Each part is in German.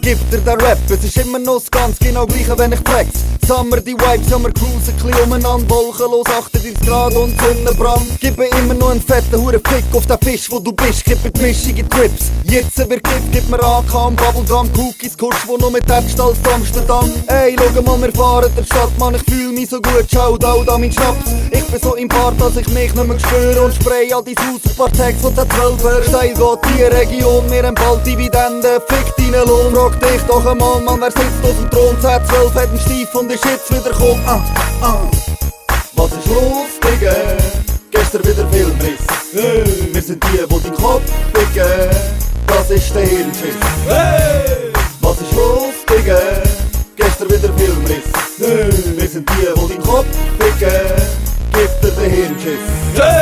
gibt dir der Rap. Es ist immer noch das ganz genau gleiche, wenn ich flex. Summer die Vibes, ja wir cruisen ein bisschen umeinander. Wolkenlos 38 Grad und Sonnenbrand. Gib mir immer noch einen fetten Hurenfick auf den Fisch, wo du bist. Gib mir die Mischung in Trips. Jetzt wird Gift, gib mir AK und Bubblegum. Cookies, Kurs, wo noch mit Äpfel als Amsterdam. Ey, schau mal, wir fahren der Stadt, Mann, ich fühl mich so gut. Schau da mein Schnaps. Ich bin so im Part, dass ich mich nicht mehr spüre. Und spray all dein Haus, ein paar Tags von der 12er. Steil geht die Region, mir bald Dividende. Fick deinen Lohn, frag dich doch einmal, Mann, wer sitzt auf dem Thron? 10-12 hat einen Stief und ist jetzt wieder gekommen. Was ist los, Digga? Gestern wieder Filmriss. Wir sind die, die deinen Kopf ficken. Das ist der Hirnschiss. Was ist los, Digga? Gestern wieder Filmriss. Wir sind die, die deinen Kopf ficken. Gib dir den Hirnschiss.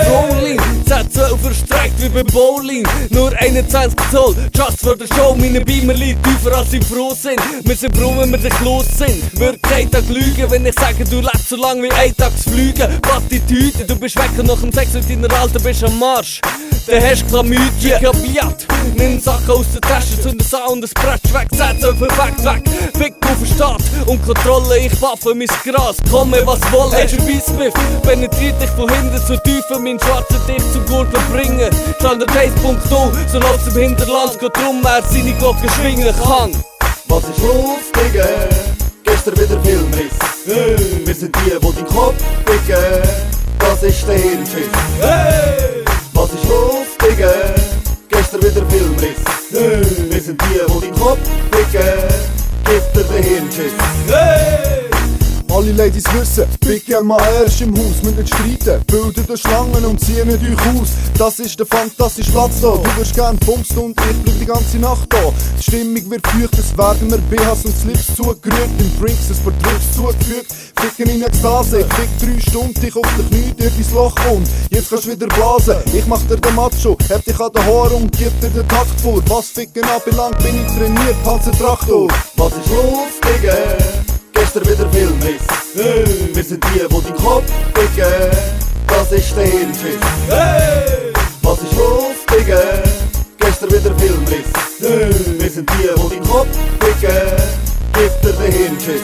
Rolling, Z12 verstreckt wie beim Bowling. Nur 21 Zoll, just for the show. Meine Beamer liegen tiefer als sie froh sind. Wir sind froh, wenn wir dich los sind. Wird kein Tag lügen, wenn ich sage, du lebst so lang wie Eintagsflüge. Plattitüde, du bist weg und nach dem Sex mit deiner Alten bist am Marsch. Dann hast du Chlamydien, kapiert. Nimm Sachen aus der Tasche, zünd das an und es prescht weg. Z12 weg. Fick auf den Staat und Kontrolle, ich waffe mein Gras. Komme was wolle, hast du Weissbiff. Penetriert dich von hinten zur Tiefe, mein schwarzer dich zum Gurten bringen. Standard 1.0, so läuft's im Hinterland, geht drum, er seine Glocke schwingen kann. Was ist los, Digga? Gestern wieder Filmriss. Wir sind die, die deinen Kopf ficken. Das ist der Hirnschiss. Was ist los, Digga? Gestern wieder Filmriss. Wir sind die, die deinen Kopf ficken. Gib dir den Hirnschiss. Alle Ladies wissen, Big L erst im Haus, müssen nicht streiten. Bilden die Schlangen und ziehen euch aus. Das ist der fantastische Platz da. Du wirst gern pumpst und ich bleib die ganze Nacht da. Die Stimmung wird feucht, es werden mir BHs und Slips zugerührt. Im Drinks ein paar Drips zugefügt. Ficken in Ekstase, ich fick 3 Stunden, dich auf den Knie durch dein Loch und jetzt kannst du wieder blasen. Ich mach dir den Macho, heb dich an den Haaren und gib dir den Takt vor. Was Ficken anbelangt, bin ich trainiert, Panzertraktor. Was ist los, Digga? Gestern wieder Filmriss. Wir sind die, die deinen Kopf ficken. Das ist der Hirnschiss. Was ist los, Digga? Gestern wieder Filmriss. Wir sind die, die deinen Kopf ficken. Gib dir den Hirnschiss.